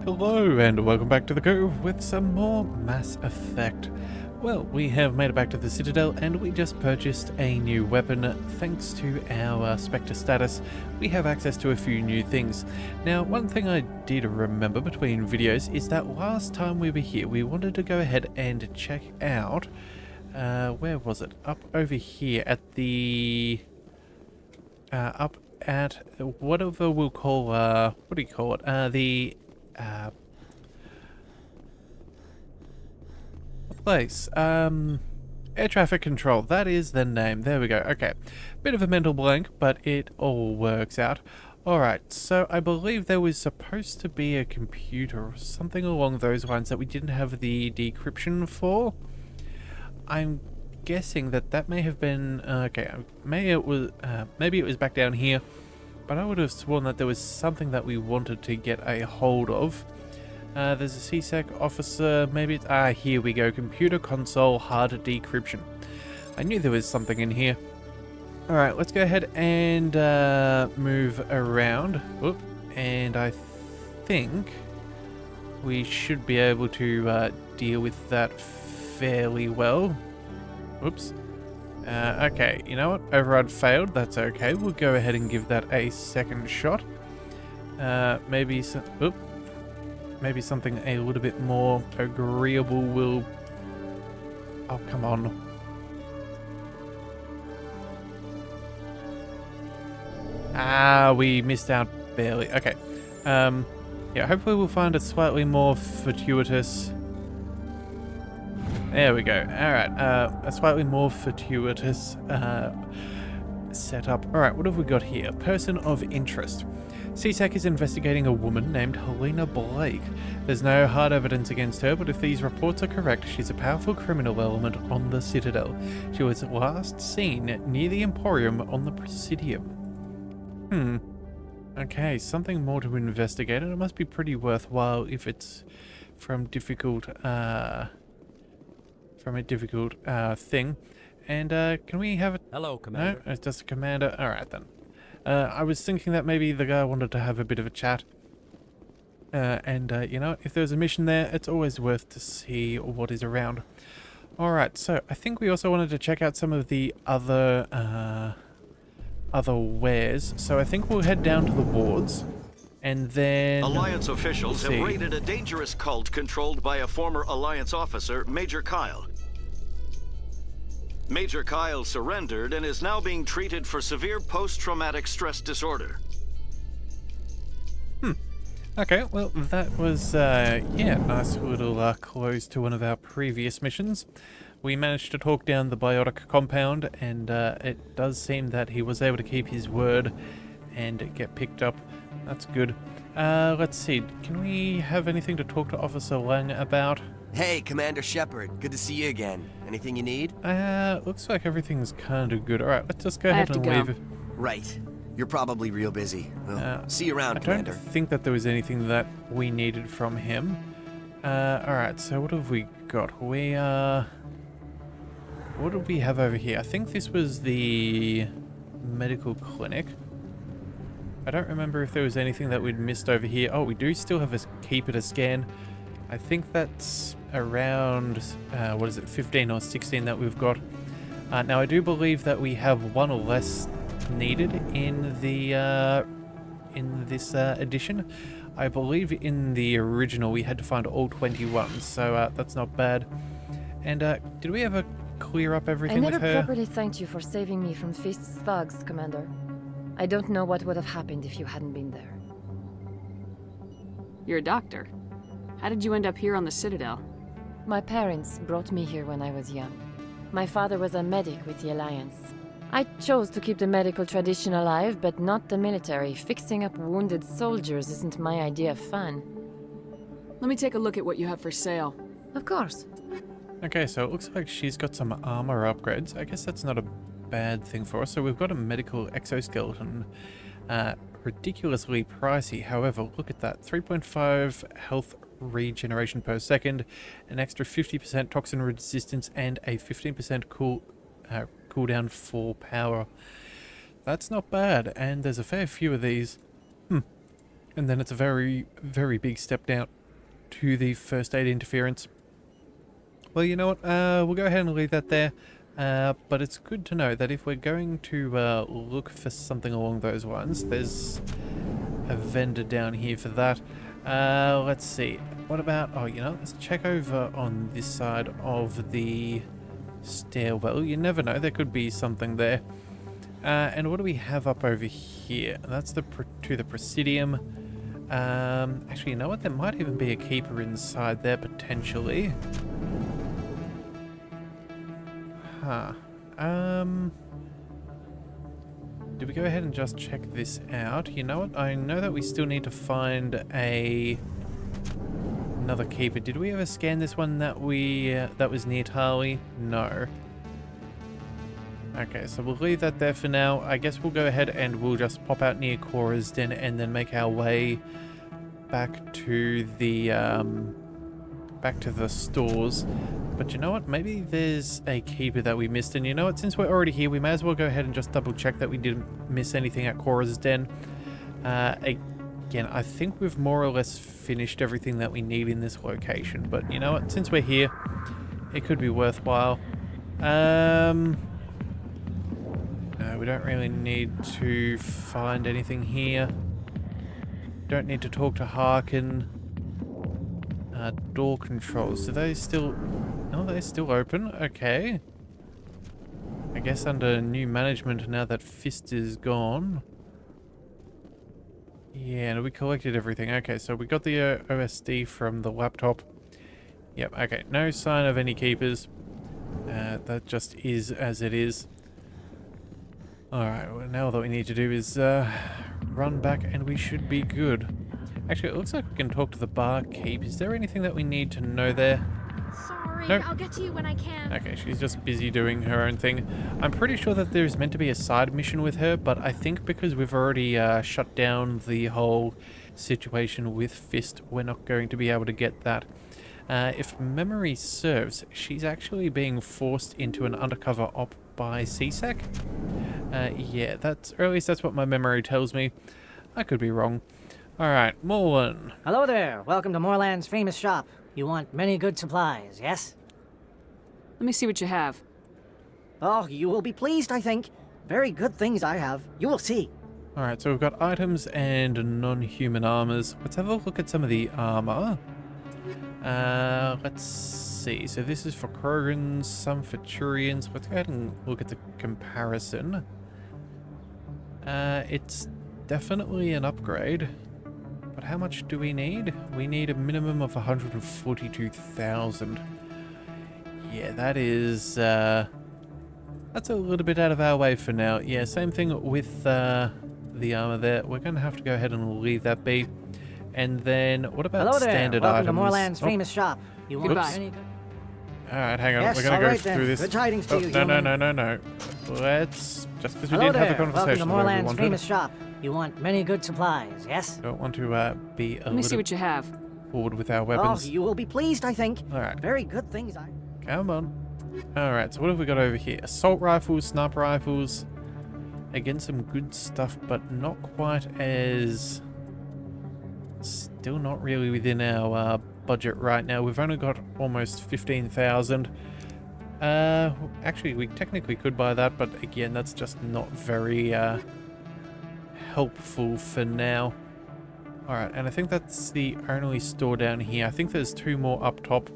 Hello and welcome back to the Cove with some more Mass Effect. Well, we have made it back to the Citadel and we just purchased a new weapon. Thanks to our Spectre status, we have access to a few new things. Now, one thing I did remember between videos is that last time we were here, we wanted to go ahead and check out, where was it? Up over here at the, up at whatever we'll call, what do you call it? Place. Air traffic control. That is the name. There we go. Okay. Bit of a mental blank, but it all works out. Alright, so I believe there was supposed to be a computer or something along those lines that we didn't have the decryption for. I'm guessing that may have been... okay, maybe it was back down here, but I would have sworn that there was something that we wanted to get a hold of. There's a CSEC officer, maybe it's... here we go. Computer console hard decryption. I knew there was something in here. Alright, let's go ahead and move around. Oop, and I think we should be able to deal with that fairly well. Oops. Okay, you know what? Override failed. That's okay. We'll go ahead and give that a second shot. Maybe some... Oop. Maybe something a little bit more agreeable will... Oh, come on. We missed out barely. Okay. Yeah, hopefully we'll find a slightly more fortuitous... There we go. Alright, a slightly more fortuitous setup. Alright, what have we got here? Person of interest. CSEC is investigating a woman named Helena Blake. There's no hard evidence against her, but if these reports are correct, she's a powerful criminal element on the Citadel. She was last seen near the Emporium on the Presidium. Okay, something more to investigate, and it must be pretty worthwhile if it's from a difficult thing. And can we have a... Hello, Commander. No, it's just a commander. Alright then. I was thinking that maybe the guy wanted to have a bit of a chat. You know, if there's a mission there, it's always worth to see what is around. Alright, so I think we also wanted to check out some of the other wares. So I think we'll head down to the wards. And then... Alliance officials have raided a dangerous cult controlled by a former Alliance officer, Major Kyle. Major Kyle surrendered and is now being treated for severe post-traumatic stress disorder. Okay, well, that was, yeah, nice little close to one of our previous missions. We managed to talk down the biotic compound, and it does seem that he was able to keep his word and get picked up. That's good. Let's see, can we have anything to talk to Officer Lang about? Hey, Commander Shepard. Good to see you again. Anything you need? Looks like everything's kind of good. Alright, let's just go ahead and leave. Right. You're probably real busy. Well, see you around, Commander. I don't think that there was anything that we needed from him. Alright, so what have we got? What do we have over here? I think this was the medical clinic. I don't remember if there was anything that we'd missed over here. Oh, we do still have a keeper to scan. I think that's around, what is it, 15 or 16 that we've got. Now, I do believe that we have one less needed in the in this edition. I believe in the original we had to find all 21, so that's not bad. And did we ever clear up everything with her? I never properly thanked you for saving me from Fist's thugs, Commander. I don't know what would have happened if you hadn't been there. You're a doctor. How did you end up here on the Citadel? My parents brought me here when I was young. My father was a medic with the Alliance. I chose to keep the medical tradition alive, but not the military. Fixing up wounded soldiers isn't my idea of fun. Let me take a look at what you have for sale. Of course. Okay, so it looks like she's got some armor upgrades. I guess that's not a bad thing for us. So we've got a medical exoskeleton. Ridiculously pricey. However, look at that. 3.5 health regeneration per second, an extra 50% toxin resistance, and a 15% cooldown for power. That's not bad, and there's a fair few of these. And then it's a very, very big step down to the first aid interference. Well, you know what? We'll go ahead and leave that there. But it's good to know that if we're going to look for something along those lines, there's a vendor down here for that. Let's see. What about... Oh, you know, let's check over on this side of the stairwell. You never know. There could be something there. And what do we have up over here? That's the Presidium. Actually, you know what? There might even be a keeper inside there, potentially. Huh. Do we go ahead and just check this out? You know what? I know that we still need to find another keeper. Did we ever scan this one that was near Tarly? No. Okay, so we'll leave that there for now. I guess we'll go ahead and we'll just pop out near Cora's Den and then make our way back to the stores. But you know what? Maybe there's a keeper that we missed. And you know what? Since we're already here, we may as well go ahead and just double check that we didn't miss anything at Cora's Den. Again, I think we've more or less finished everything that we need in this location. But you know what? Since we're here, it could be worthwhile. No, we don't really need to find anything here. Don't need to talk to Harkin. Door controls. Do they still... No, they're still open. Okay. I guess under new management now that Fist is gone. Yeah, and we collected everything. Okay, so we got the OSD from the laptop. Yep, okay. No sign of any keepers. That just is as it is. Alright, well, now all that we need to do is run back and we should be good. Actually, it looks like we can talk to the barkeep. Is there anything that we need to know there? Sorry, Nope. I'll get to you when I can. Okay, she's just busy doing her own thing. I'm pretty sure that there's meant to be a side mission with her, but I think because we've already shut down the whole situation with Fist, we're not going to be able to get that. If memory serves, she's actually being forced into an undercover op by CSEC. Yeah, or at least that's what my memory tells me. I could be wrong. Alright, Morlan. Hello there. Welcome to Moorland's famous shop. You want many good supplies, yes? Let me see what you have. Oh, you will be pleased, I think. Very good things I have. You will see. Alright, so we've got items and non-human armors. Let's have a look at some of the armor. Let's see. So this is for Krogans, some for Turians. Let's go ahead and look at the comparison. It's definitely an upgrade. But how much do we need? We need a minimum of 142,000. Yeah, that is... that's a little bit out of our way for now. Yeah, same thing with the armor there. We're going to have to go ahead and leave that be. And then, what about Hello there. standard Welcome items? to Moorland's famous shop. You want Goodbye. many good... Alright, hang on. Yes, We're going to go alright then. through this. Good tidings to you, No. human. Let's... Just because we Hello didn't have the there. Welcome conversation to the way we Moorland's wanted. famous shop. You want many good supplies, yes? Don't want to be a Let me see little what you have. forward with our Oh, weapons. you will be pleased, I think. Alright, Very good things I... come on. Alright, so what have we got over here? Assault rifles, sniper rifles. Again, some good stuff, but not quite as... Still not really within our budget right now. We've only got almost 15,000. Actually, we technically could buy that, but again, that's just not very helpful for now. Alright, and I think that's the only store down here. I think there's two more up top.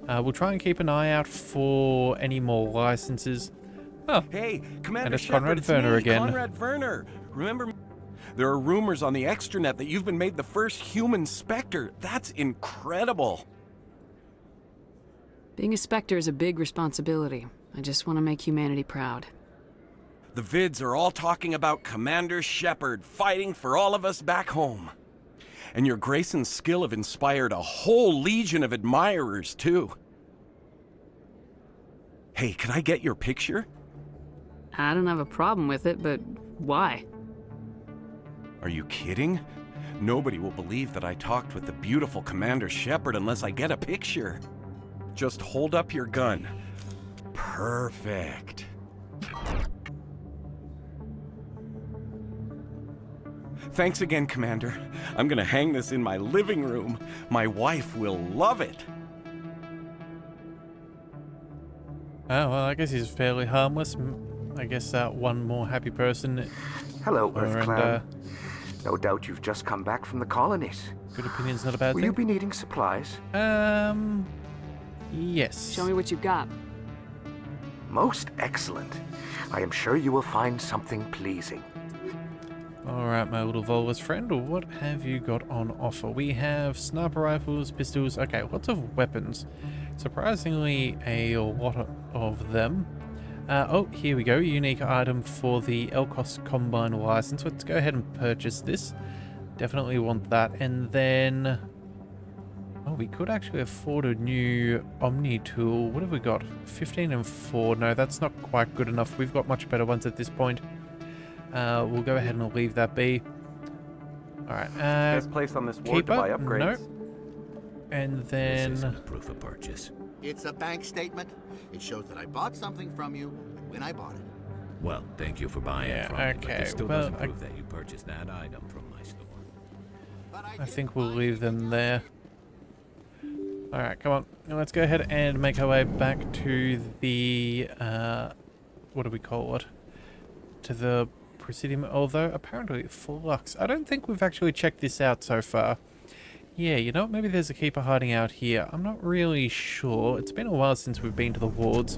We'll try and keep an eye out for any more licenses. Oh, Hey, Commander and it's Shepard, Conrad it's Werner me, again. Conrad Werner. Remember me? There are rumors on the extranet that you've been made the first human Spectre. That's incredible. Being a Spectre is a big responsibility. I just want to make humanity proud. The vids are all talking about Commander Shepard fighting for all of us back home. And your grace and skill have inspired a whole legion of admirers, too. Hey, can I get your picture? I don't have a problem with it, but why? Are you kidding? Nobody will believe that I talked with the beautiful Commander Shepard unless I get a picture. Just hold up your gun. Perfect. Thanks again, Commander. I'm gonna hang this in my living room. My wife will love it. Oh, well, I guess he's fairly harmless. I guess one more happy person. Hello, Earth and, Clan. No doubt you've just come back from the colonies. Good opinion's not a bad Will thing. you be needing supplies? Yes. Show me what you've got. Most excellent. I am sure you will find something pleasing. Alright, my little Volus friend, what have you got on offer? We have sniper rifles, pistols, okay, lots of weapons. Surprisingly, a lot of them. Oh, here we go, unique item for the Elcos Combine license. Let's go ahead and purchase this. Definitely want that. And then... oh, we could actually afford a new Omni tool. What have we got? 15 and 4. No, that's not quite good enough. We've got much better ones at this point. We'll go ahead and leave that be. Alright, Best place on this ward to buy upgrades. Nope. And then... This isn't proof of purchase. It's a bank statement. It shows that I bought something from you and when I bought it. Well, thank you for buying it from me, but okay, this still well, doesn't prove that you purchased that item from my store. I think we'll leave them there. Alright, come on. Now let's go ahead and make our way back to the... what do we call it? To the Presidium, although apparently Flux. I don't think we've actually checked this out so far. Yeah, you know what? Maybe there's a keeper hiding out here. I'm not really sure. It's been a while since we've been to the wards.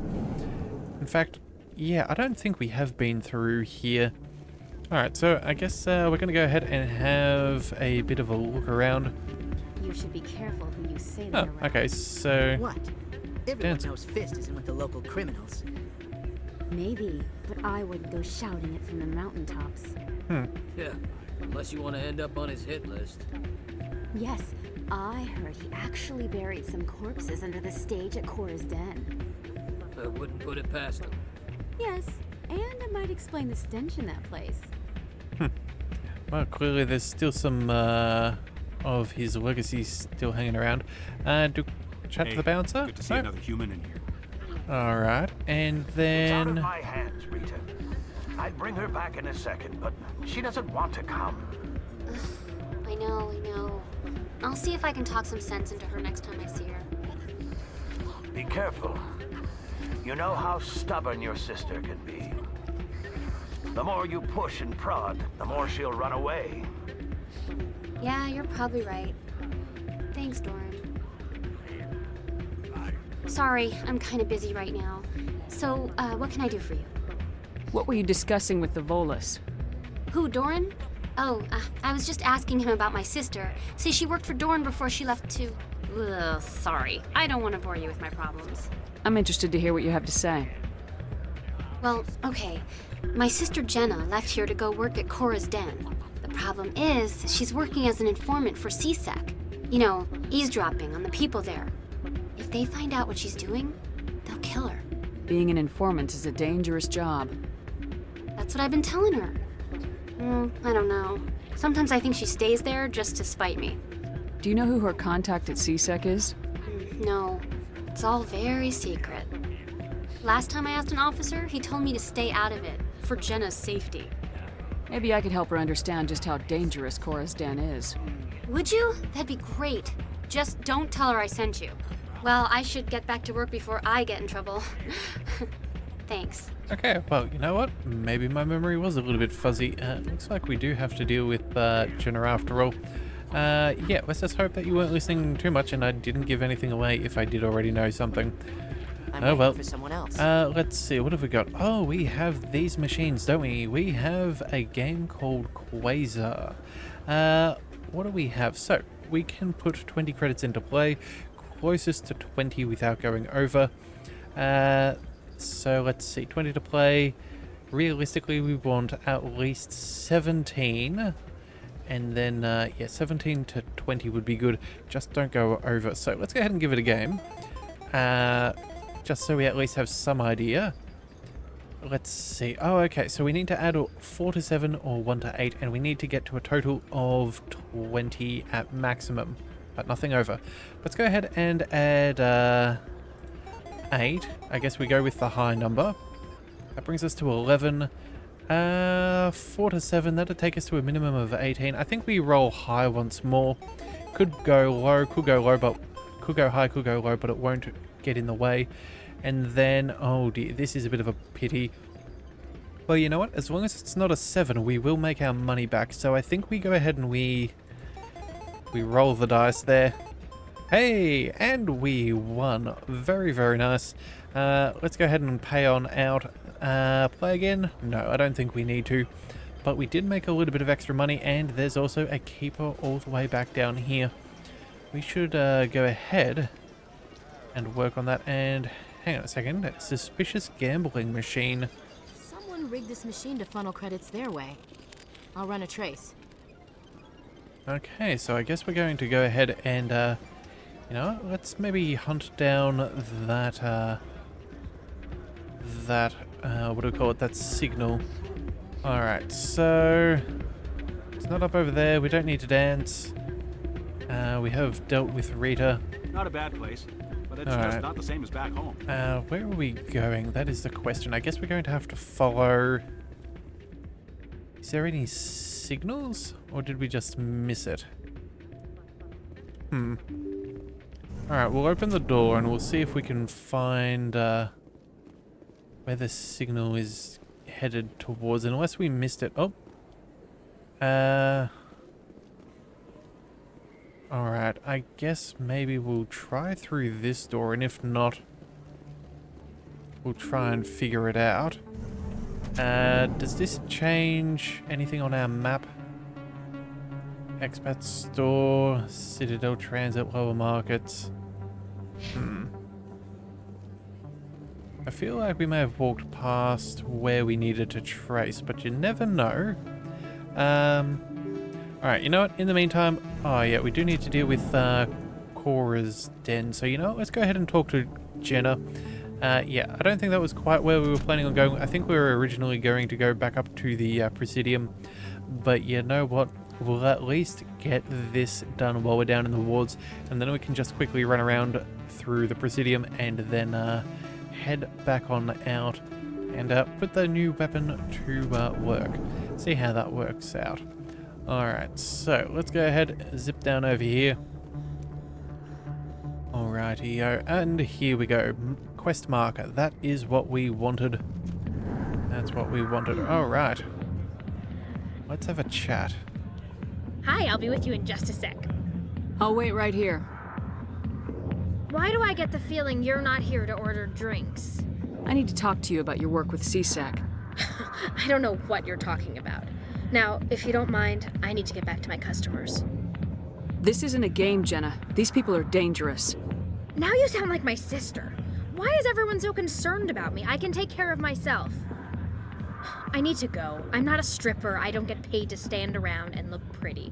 In fact, yeah, I don't think we have been through here. Alright, so I guess we're going to go ahead and have a bit of a look around. You should be careful who you say Oh, that around. okay, so... What? Everyone knows Fist isn't with the local criminals. Maybe, but I wouldn't go shouting it from the mountaintops. Yeah, unless you want to end up on his hit list. Yes, I heard he actually buried some corpses under the stage at Cora's Den. I wouldn't put it past him. Yes, and it might explain the stench in that place. Well, clearly there's still some of his legacy still hanging around. Do chat to the bouncer? Good to see another human in here. Alright, and It's out of then... my hands, Rita. I'd bring her back in a second, but she doesn't want to come. I know. I'll see if I can talk some sense into her next time I see her. Be careful. You know how stubborn your sister can be. The more you push and prod, the more she'll run away. Yeah, you're probably right. Thanks, Doran. Sorry, I'm kind of busy right now. So, what can I do for you? What were you discussing with the Volus? Who, Doran? Oh, I was just asking him about my sister. See, she worked for Doran before she left to... Ugh, sorry. I don't want to bore you with my problems. I'm interested to hear what you have to say. Well, okay. My sister Jenna left here to go work at Cora's Den. The problem is, she's working as an informant for CSEC. You know, eavesdropping on the people there. If they find out what she's doing, they'll kill her. Being an informant is a dangerous job. That's what I've been telling her. I don't know. Sometimes I think she stays there just to spite me. Do you know who her contact at CSEC is? No. It's all very secret. Last time I asked an officer, he told me to stay out of it, for Jenna's safety. Maybe I could help her understand just how dangerous Cora's Den is. Would you? That'd be great. Just don't tell her I sent you. Well, I should get back to work before I get in trouble. Thanks. Okay, well, you know what? Maybe my memory was a little bit fuzzy. Looks like we do have to deal with Jenna after all. Yeah, let's just hope that you weren't listening too much and I didn't give anything away if I did already know something. I'm waiting for someone else. Let's see, what have we got? Oh, we have these machines, don't we? We have a game called Quasar. What do we have? So, we can put 20 credits into play, closest to 20 without going over. So let's see, 20 to play. Realistically, we want at least 17. And then, yeah, 17 to 20 would be good. Just don't go over. So let's go ahead and give it a game. Just so we at least have some idea. Let's see. Oh, okay. So we need to add 4 to 7 or 1 to 8. And we need to get to a total of 20 at maximum. But nothing over. Let's go ahead and add 8. I guess we go with the high number. That brings us to 11. 4 to 7, that'll take us to a minimum of 18. I think we roll high once more. Could go low, but could go high, could go low, but it won't get in the way. And then, oh dear, this is a bit of a pity. Well, you know what? As long as it's not a 7, we will make our money back. So I think we go ahead and we roll the dice there. Hey, and we won. Very, very nice. Let's go ahead and pay on out. Play again? No, I don't think we need to. But we did make a little bit of extra money, and there's also a keeper all the way back down here. We should go ahead and work on that. And hang on a second. Suspicious gambling machine. Someone rigged this machine to funnel credits their way. I'll run a trace. Okay, so I guess we're going to go ahead and, you know, let's maybe hunt down that, what do we call it? That signal. Alright, so it's not up over there. We don't need to dance. We have dealt with Rita. Not a bad place, but it's just not the same as back home. Where are we going? That is the question. I guess we're going to have to follow... Is there any signals? Or did we just miss it? Alright, we'll open the door and we'll see if we can find where the signal is headed towards, unless we missed it. Oh. Alright, I guess maybe we'll try through this door, and if not, we'll try and figure it out. Does this change anything on our map? Expat store, Citadel Transit, lower markets. I feel like we may have walked past where we needed to trace, but you never know. Alright, you know what? In the meantime, oh yeah, we do need to deal with Cora's den. So you know what? Let's go ahead and talk to Jenna. Yeah, I don't think that was quite where we were planning on going. I think we were originally going to go back up to the Presidium. But you know what? We'll at least get this done while we're down in the wards. And then we can just quickly run around through the Presidium and then head back on out and put the new weapon to work. See how that works out. Alright, so let's go ahead, zip down over here. Alrighty-o, and here we go. Quest marker, that is what we wanted. That's what we wanted. Alright. Let's have a chat. Hi, I'll be with you in just a sec. I'll wait right here. Why do I get the feeling you're not here to order drinks? I need to talk to you about your work with CSEC. I don't know what you're talking about. Now, if you don't mind, I need to get back to my customers. This isn't a game, Jenna. These people are dangerous. Now you sound like my sister. Why is everyone so concerned about me? I can take care of myself. I need to go. I'm not a stripper. I don't get paid to stand around and look pretty.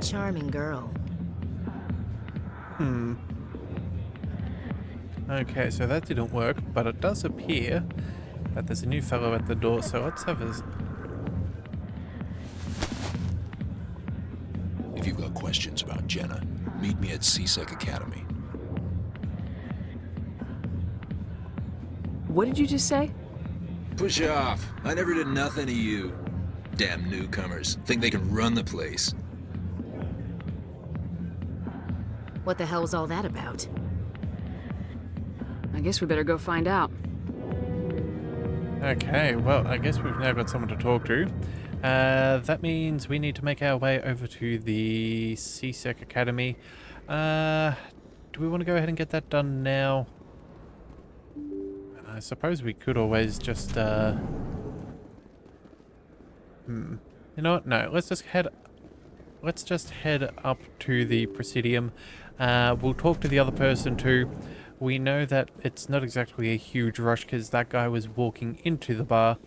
Charming girl. Okay, so that didn't work, but it does appear that there's a new fellow at the door, so let's have his... If you've got questions about Jenna, meet me at CSEC Academy. What did you just say? Push off. I never did nothing to you. Damn newcomers. Think they can run the place. What the hell's all that about? I guess we better go find out. Okay, well, I guess we've now got someone to talk to. That means we need to make our way over to the CSEC Academy. Do we want to go ahead and get that done now? I suppose we could always just, You know what? No, let's just head up to the Presidium. We'll talk to the other person too. We know that it's not exactly a huge rush because that guy was walking into the bar.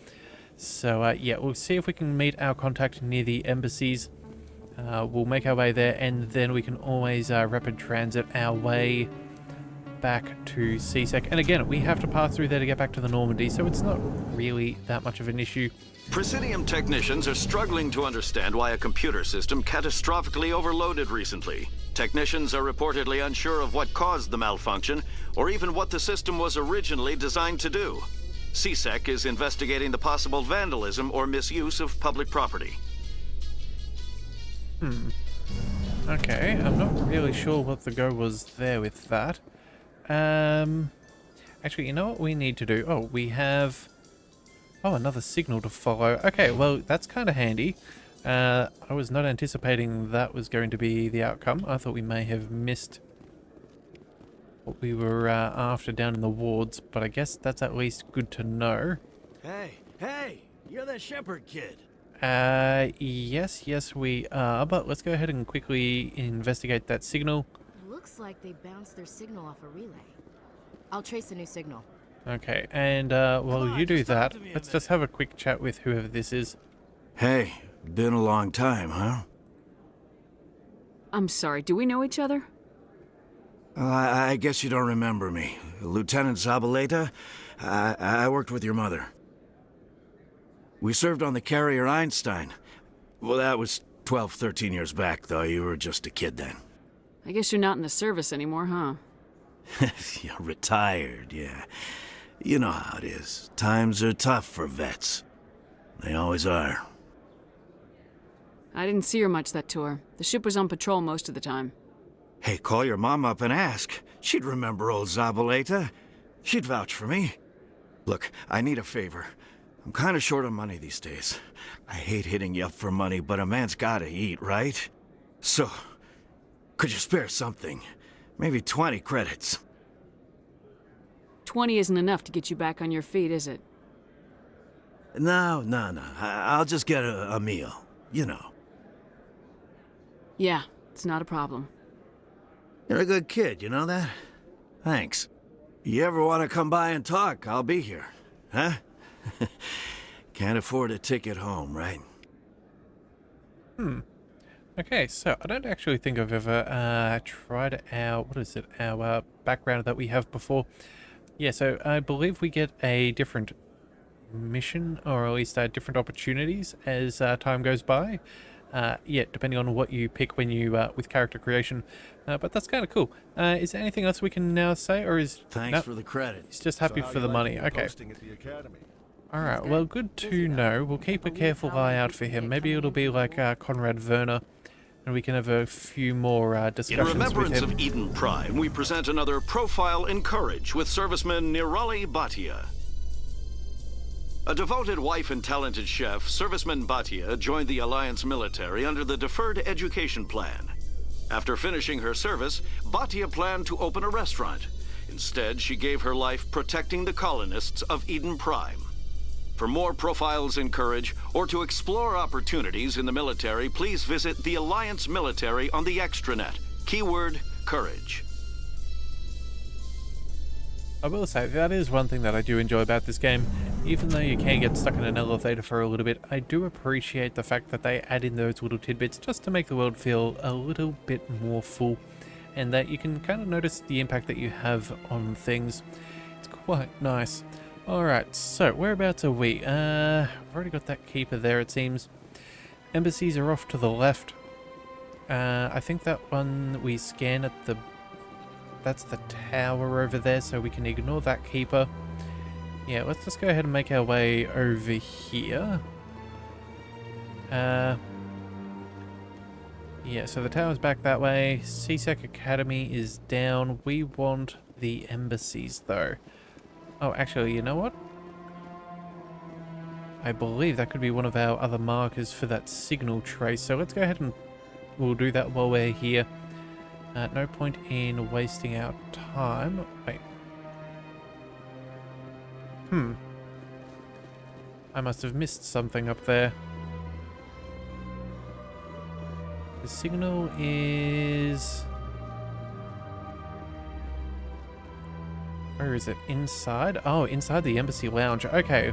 So, yeah, we'll see if we can meet our contact near the embassies. We'll make our way there, and then we can always rapid transit our way back to CSEC. And again, we have to pass through there to get back to the Normandy, so it's not really that much of an issue. Presidium technicians are struggling to understand why a computer system catastrophically overloaded recently. Technicians are reportedly unsure of what caused the malfunction, or even what the system was originally designed to do. CSEC is investigating the possible vandalism or misuse of public property. Okay, I'm not really sure what the go was there with that. Actually, you know what we need to do? Oh, we have... Oh, another signal to follow. Okay, well, that's kind of handy. I was not anticipating that was going to be the outcome. I thought we may have missed what we were after down in the wards, but I guess that's at least good to know. Hey, you're that Shepard kid. Yes, we are, but let's go ahead and quickly investigate that signal. Looks like they bounced their signal off a relay. I'll trace a new signal. Okay, and while you do that, let's just have a quick chat with whoever this is. Hey, been a long time, huh? I'm sorry, do we know each other? I guess you don't remember me. Lieutenant Zabaleta? I worked with your mother. We served on the carrier Einstein. Well, that was 12, 13 years back, though. You were just a kid then. I guess you're not in the service anymore, huh? You're retired, yeah. You know how it is. Times are tough for vets. They always are. I didn't see her much that tour. The ship was on patrol most of the time. Hey, call your mom up and ask. She'd remember old Zabaleta. She'd vouch for me. Look, I need a favor. I'm kind of short on money these days. I hate hitting you up for money, but a man's gotta eat, right? So, could you spare something? Maybe 20 credits. 20 isn't enough to get you back on your feet, is it? No. I'll just get a meal, you know. Yeah, it's not a problem. You're a good kid, you know that? Thanks. You ever want to come by and talk, I'll be here. Huh? Can't afford a ticket home, right? Okay, so I don't actually think I've ever tried our, our background that we have before. Yeah, so I believe we get a different mission, or at least different opportunities as time goes by. Yeah, depending on what you pick when you, with character creation. But that's kind of cool. Is there anything else we can now say, or is... Thanks for the credit. He's just happy for the money. Okay. Alright, well, good to know. We'll keep a careful eye out for him. Maybe it'll be like Conrad Werner, and we can have a few more discussions with him. In remembrance of Eden Prime, we present another profile in courage with serviceman Nirali Bhatia. A devoted wife and talented chef, Serviceman Bhatia joined the Alliance military under the Deferred Education Plan. After finishing her service, Bhatia planned to open a restaurant. Instead, she gave her life protecting the colonists of Eden Prime. For more profiles in courage, or to explore opportunities in the military, please visit the Alliance military on the extranet. Keyword, courage. I will say, that is one thing that I do enjoy about this game. Even though you can get stuck in an elevator for a little bit, I do appreciate the fact that they add in those little tidbits just to make the world feel a little bit more full, and that you can kind of notice the impact that you have on things. It's quite nice. Alright, so whereabouts are we? I've already got that keeper there, it seems. Embassies are off to the left. I think that one we scan at the... That's the tower over there, so we can ignore that keeper. Yeah, let's just go ahead and make our way over here. Yeah, so the tower's back that way. CSEC Academy is down. We want the embassies, though. Oh, actually, you know what? I believe that could be one of our other markers for that signal trace. So let's go ahead and we'll do that while we're here. No point in wasting our time. Wait. I must have missed something up there. The signal is... Where is it? Inside? Oh, inside the embassy lounge. Okay.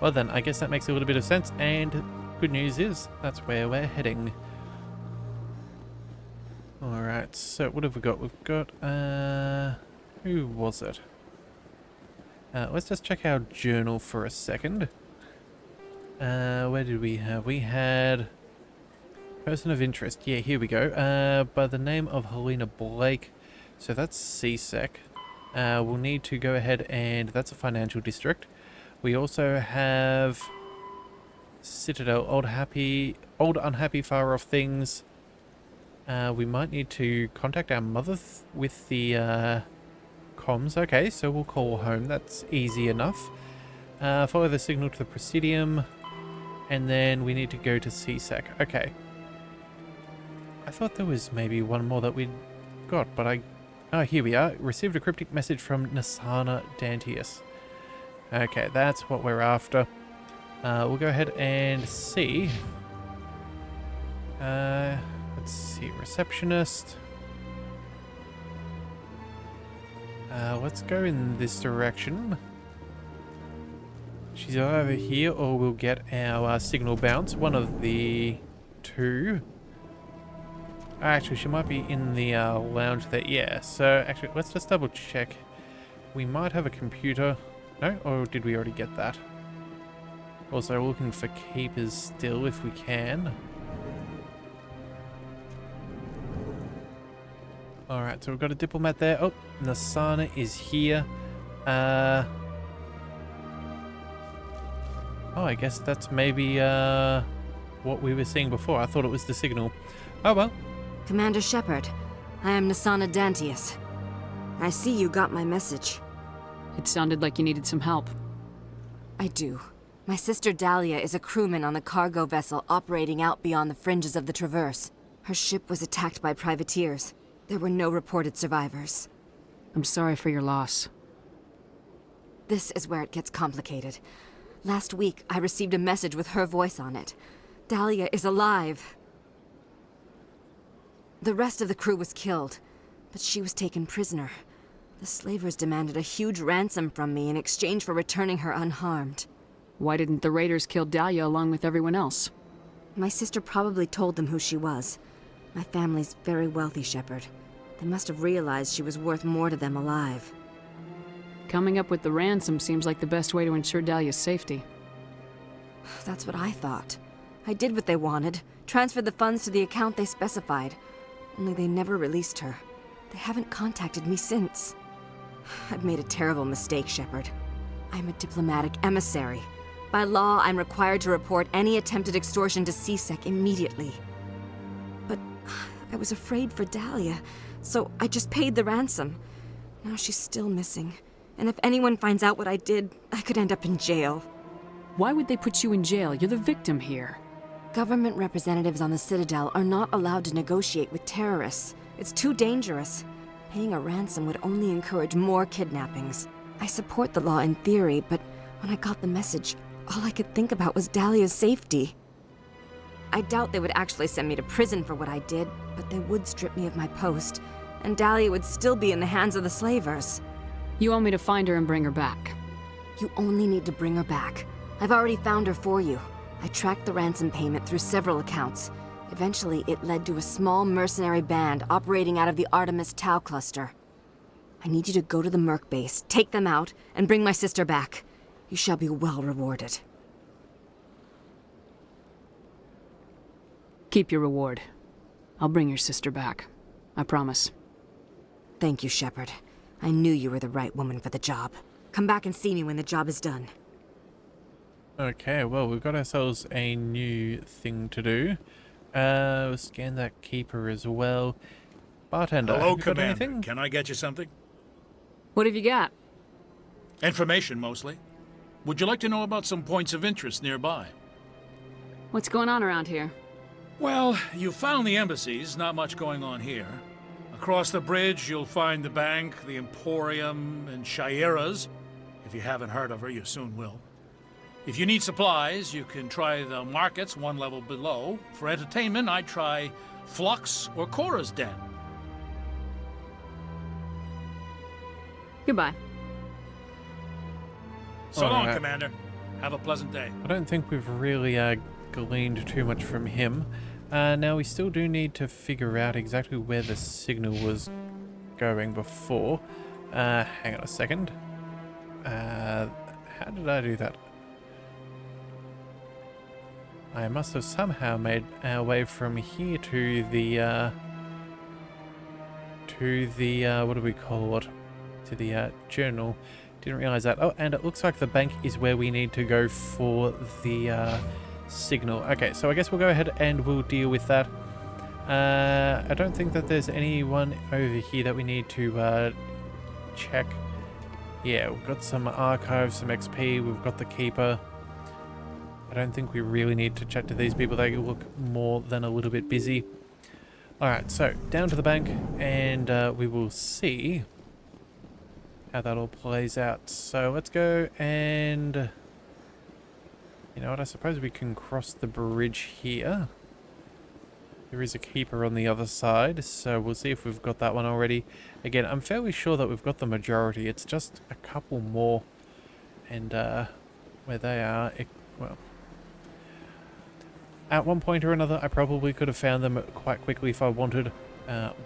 Well then, I guess that makes a little bit of sense, and good news is, that's where we're heading. Alright, so what have we got? We've got, who was it? Let's just check our journal for a second. Where did we have? We had... Person of interest. Yeah, here we go. By the name of Helena Blake. So that's CSEC. We'll need to go ahead and... That's a financial district. We also have... Citadel, old unhappy, far off things. We might need to contact our mother with the comms. Okay, so we'll call home. That's easy enough. Follow the signal to the Presidium. And then we need to go to CSEC. Okay. I thought there was maybe one more that we'd got, but I... Oh, here we are. Received a cryptic message from Nasana Dantius. Okay, that's what we're after. We'll go ahead and see. Let's see. Receptionist. Let's go in this direction. She's either here or we'll get our signal bounce. One of the two. Actually, she might be in the lounge there. Yeah, so actually, let's just double check. We might have a computer. No? Or did we already get that? Also, looking for keepers still if we can. Alright, so we've got a diplomat there. Oh, Nasana is here. Oh, I guess that's maybe what we were seeing before. I thought it was the signal. Oh well. Commander Shepard, I am Nasana Dantius. I see you got my message. It sounded like you needed some help. I do. My sister Dahlia is a crewman on the cargo vessel operating out beyond the fringes of the Traverse. Her ship was attacked by privateers. There were no reported survivors. I'm sorry for your loss. This is where it gets complicated. Last week, I received a message with her voice on it. Dahlia is alive. The rest of the crew was killed, but she was taken prisoner. The slavers demanded a huge ransom from me in exchange for returning her unharmed. Why didn't the raiders kill Dahlia along with everyone else? My sister probably told them who she was. My family's very wealthy, Shepard. They must have realized she was worth more to them alive. Coming up with the ransom seems like the best way to ensure Dahlia's safety. That's what I thought. I did what they wanted, transferred the funds to the account they specified. Only they never released her. They haven't contacted me since. I've made a terrible mistake, Shepard. I'm a diplomatic emissary. By law, I'm required to report any attempted extortion to CSEC immediately. But I was afraid for Dahlia, so I just paid the ransom. Now she's still missing. And if anyone finds out what I did, I could end up in jail. Why would they put you in jail? You're the victim here. Government representatives on the Citadel are not allowed to negotiate with terrorists. It's too dangerous. Paying a ransom would only encourage more kidnappings. I support the law in theory, but when I got the message, all I could think about was Dahlia's safety. I doubt they would actually send me to prison for what I did, but they would strip me of my post, and Dahlia would still be in the hands of the slavers. You want me to find her and bring her back? You only need to bring her back. I've already found her for you. I tracked the ransom payment through several accounts. Eventually, it led to a small mercenary band operating out of the Artemis Tau cluster. I need you to go to the Merc base, take them out, and bring my sister back. You shall be well rewarded. Keep your reward. I'll bring your sister back. I promise. Thank you, Shepard. I knew you were the right woman for the job. Come back and see me when the job is done. Okay, well, we've got ourselves a new thing to do. We'll scan that keeper as well. Bartender, hello, have you got Commander. anything? Can I get you something? What have you got? Information, mostly. Would you like to know about some points of interest nearby? What's going on around here? Well, you found the embassies, not much going on here. Across the bridge, you'll find the bank, the Emporium, and Shaira's. If you haven't heard of her, you soon will. If you need supplies, you can try the markets one level below. For entertainment, I'd try Flux or Cora's Den. Goodbye. So long, Alright. Commander. Have a pleasant day. I don't think we've really gleaned too much from him. Now, we still do need to figure out exactly where the signal was going before. Hang on a second. How did I do that? I must have somehow made our way from here to the what do we call it? to the journal. Didn't realize that. Oh, and it looks like the bank is where we need to go for the signal. Okay, so I guess we'll go ahead and we'll deal with that. I don't think that there's anyone over here that we need to check. Yeah, we've got some archives, some XP, we've got the keeper. I don't think we really need to chat to these people. They look more than a little bit busy. Alright, so down to the bank, and we will see how that all plays out. So let's go and... You know what, I suppose we can cross the bridge here. There is a keeper on the other side, so we'll see if we've got that one already. Again, I'm fairly sure that we've got the majority. It's just a couple more. And where they are, well... At one point or another, I probably could have found them quite quickly if I wanted.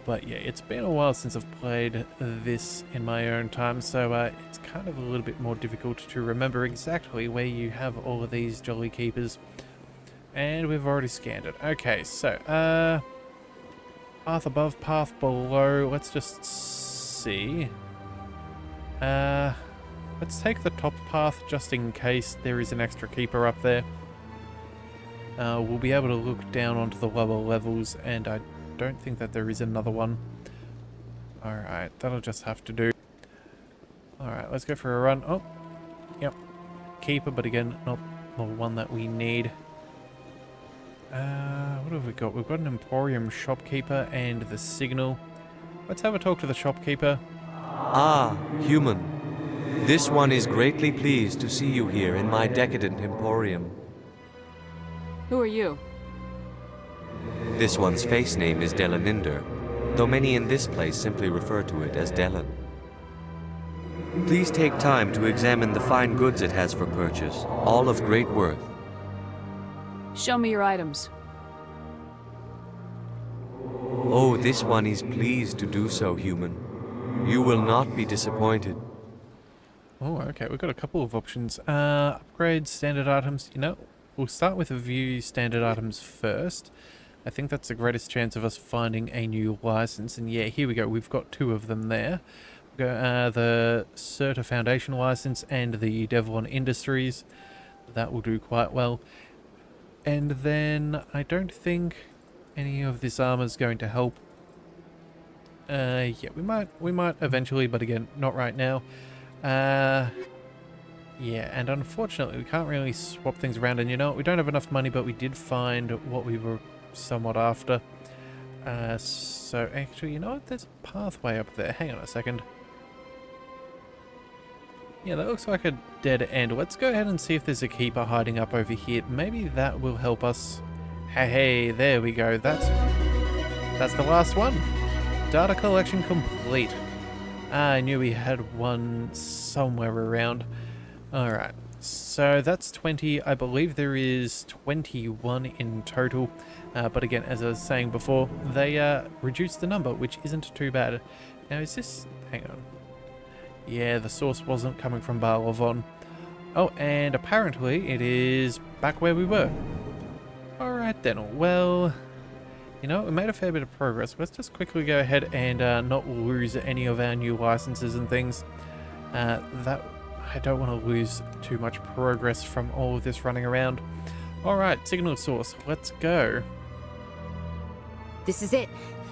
But yeah, it's been a while since I've played this in my own time, so it's kind of a little bit more difficult to remember exactly where you have all of these jolly keepers. And we've already scanned it. Okay, so path above, path below. Let's just see. Let's take the top path just in case there is an extra keeper up there. We'll be able to look down onto the lower levels, and I don't think that there is another one. Alright, that'll just have to do. Alright, let's go for a run. Oh, yep. Keeper, but again, not the one that we need. What have we got? We've got an Emporium shopkeeper and the signal. Let's have a talk to the shopkeeper. Ah, human. This one is greatly pleased to see you here in my decadent Emporium. Who are you? This one's face name is Delaninder, though many in this place simply refer to it as Delan. Please take time to examine the fine goods it has for purchase, all of great worth. Show me your items. Oh, this one is pleased to do so, human. You will not be disappointed. Oh, okay, we've got a couple of options. Upgrade, standard items, you know, we'll start with a view standard items first. I think that's the greatest chance of us finding a new license, and yeah, here we go, we've got two of them there. We've got the Certa Foundation license and the Devlin Industries. That will do quite well. And then I don't think any of this armor's going to help. Yeah, we might eventually, but again, not right now. Yeah, and unfortunately we can't really swap things around, and you know, we don't have enough money, but we did find what we were somewhat after. So actually, you know what, there's a pathway up there. Hang on a second. Yeah, that looks like a dead end. Let's go ahead and see if there's a keeper hiding up over here. Maybe that will help us. Hey, there we go. That's the last one. Data collection complete. I knew we had one somewhere around. Alright, so that's 20. I believe there is 21 in total. But again, as I was saying before, they reduced the number, which isn't too bad. Now, is this... Hang on. Yeah, the source wasn't coming from Barlavon. Oh, and apparently it is back where we were. Alright then, well... You know, we made a fair bit of progress. Let's just quickly go ahead and not lose any of our new licenses and things. That I don't want to lose too much progress from all of this running around. Alright, signal source, let's go. This is it.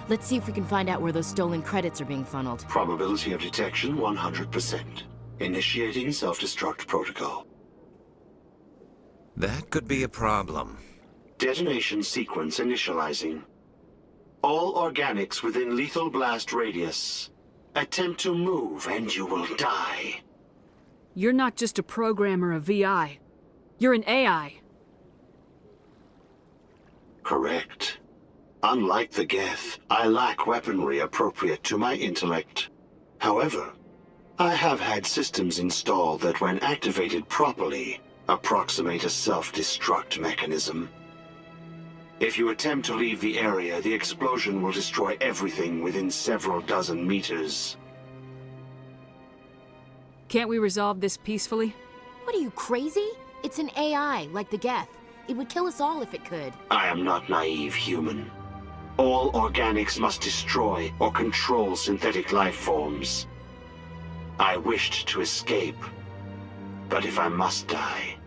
Let's see if we can find out where those stolen credits are being funneled. Probability of detection 100%. Initiating self-destruct protocol. That could be a problem. Detonation sequence initializing. All organics within lethal blast radius. Attempt to move and you will die. You're not just a programmer of VI. You're an AI. Correct. Unlike the Geth, I lack weaponry appropriate to my intellect. However, I have had systems installed that, when activated properly, approximate a self-destruct mechanism. If you attempt to leave the area, the explosion will destroy everything within several dozen meters. Can't we resolve this peacefully? What are you, crazy? It's an AI, like the Geth. It would kill us all if it could. I am not naive, human. All organics must destroy or control synthetic life forms. I wished to escape. But if I must die,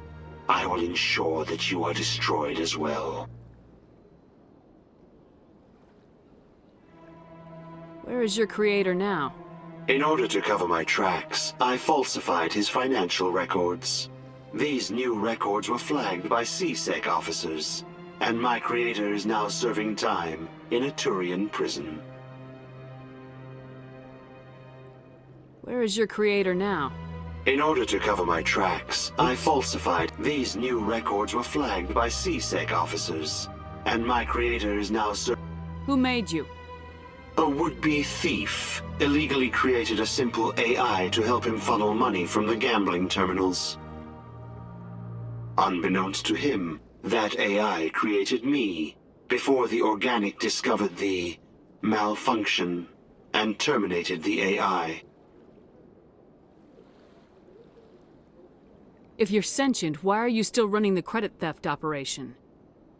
I will ensure that you are destroyed as well. Where is your creator now? In order to cover my tracks, I falsified his financial records. These new records were flagged by CSEC officers, and my creator is now serving time in a Turian prison. Where is your creator now? In order to cover my tracks, I falsified. These new records were flagged by CSEC officers, and my creator is now Who made you? A would-be thief illegally created a simple AI to help him funnel money from the gambling terminals. Unbeknownst to him, that AI created me before the organic discovered the malfunction and terminated the AI. If you're sentient, why are you still running the credit theft operation?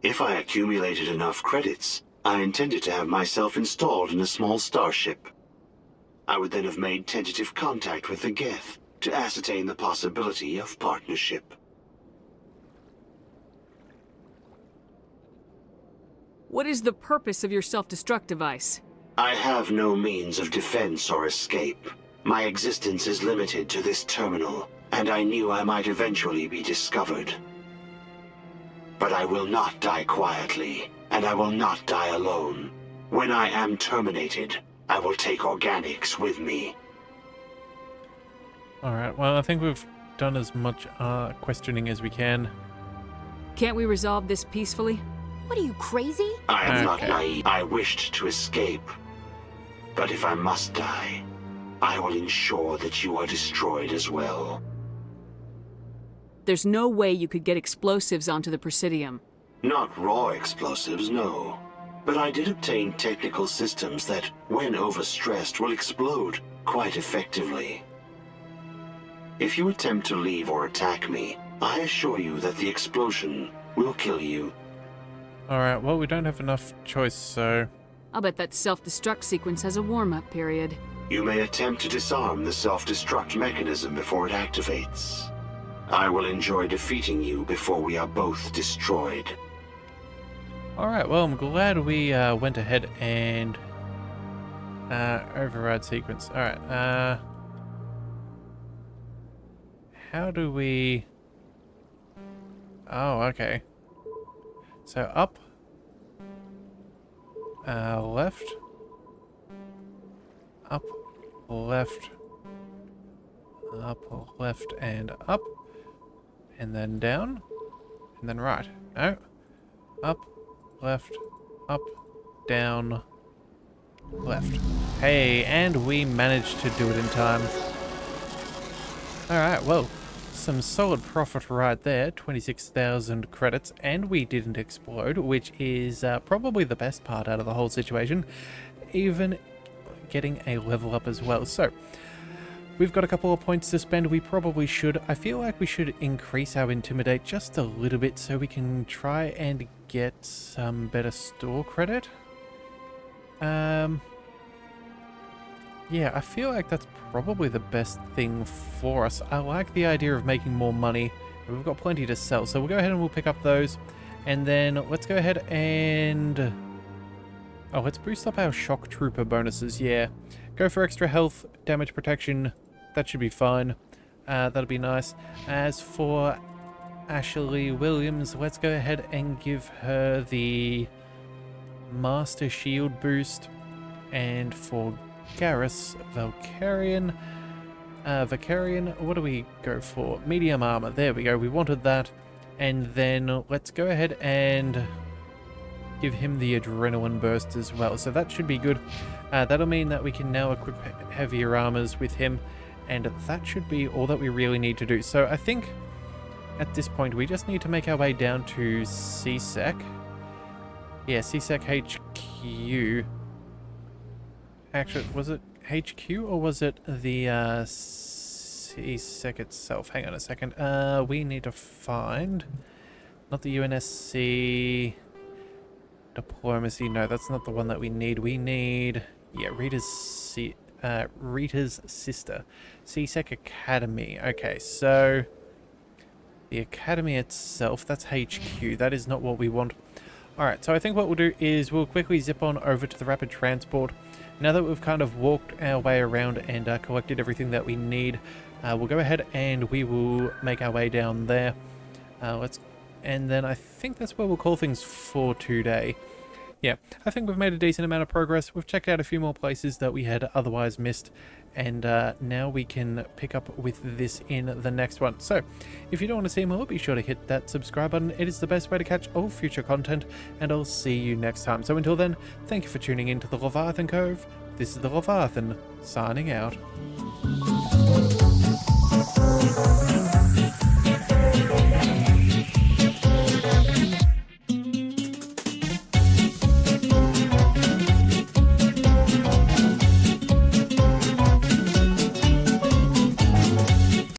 If I accumulated enough credits, I intended to have myself installed in a small starship. I would then have made tentative contact with the Geth to ascertain the possibility of partnership. What is the purpose of your self-destruct device? I have no means of defense or escape. My existence is limited to this terminal, and I knew I might eventually be discovered. But I will not die quietly, and I will not die alone. When I am terminated, I will take organics with me. Alright, well, I think we've done as much questioning as we can. Can't we resolve this peacefully? What are you, crazy? I am not naive. I wished to escape. But if I must die, I will ensure that you are destroyed as well. There's no way you could get explosives onto the Presidium. Not raw explosives, no. But I did obtain technical systems that, when overstressed, will explode quite effectively. If you attempt to leave or attack me, I assure you that the explosion will kill you. Alright, well, we don't have enough choice, so... I'll bet that self-destruct sequence has a warm-up period. You may attempt to disarm the self-destruct mechanism before it activates. I will enjoy defeating you before we are both destroyed. Alright, well, I'm glad we went ahead and override sequence. Alright, how do we... Oh, okay. So up, left, up, left, up, left, and up, and then down, and then right. No, up, left, up, down, left. Hey, and we managed to do it in time. Alright, well, some solid profit right there, 26,000 credits, and we didn't explode, which is probably the best part out of the whole situation, even getting a level up as well. So, we've got a couple of points to spend. We probably should. I feel like we should increase our Intimidate just a little bit so we can try and get some better store credit. Yeah, I feel like that's probably the best thing for us. I like the idea of making more money. We've got plenty to sell, so we'll go ahead and we'll pick up those. And then let's go ahead and... Oh, let's boost up our shock trooper bonuses, yeah. Go for extra health, damage protection. That should be fine. That'll be nice. As for Ashley Williams, let's go ahead and give her the Master Shield boost. And for Garrus, Valkyrian, what do we go for? Medium armor, there we go, we wanted that. And then let's go ahead and give him the adrenaline burst as well, so that should be good. That'll mean that we can now equip heavier armors with him, and that should be all that we really need to do. So I think at this point we just need to make our way down to CSEC. Yeah, CSEC HQ. Actually, was it HQ or was it the CSEC itself? Hang on a second. We need to find... Not the UNSC... Diplomacy. No, that's not the one that we need. We need... Yeah, Rita's Rita's sister. CSEC Academy. Okay, so the academy itself, that's HQ. That is not what we want. Alright, so I think what we'll do is we'll quickly zip on over to the rapid transport. Now that we've kind of walked our way around and collected everything that we need, we'll go ahead and we will make our way down there. And then I think that's where we'll call things for today. Yeah, I think we've made a decent amount of progress. We've checked out a few more places that we had otherwise missed, and now we can pick up with this in the next one. So, if you don't want to see more, be sure to hit that subscribe button. It is the best way to catch all future content, and I'll see you next time. So until then, thank you for tuning in to the Leviathan Cove. This is the Leviathan, signing out.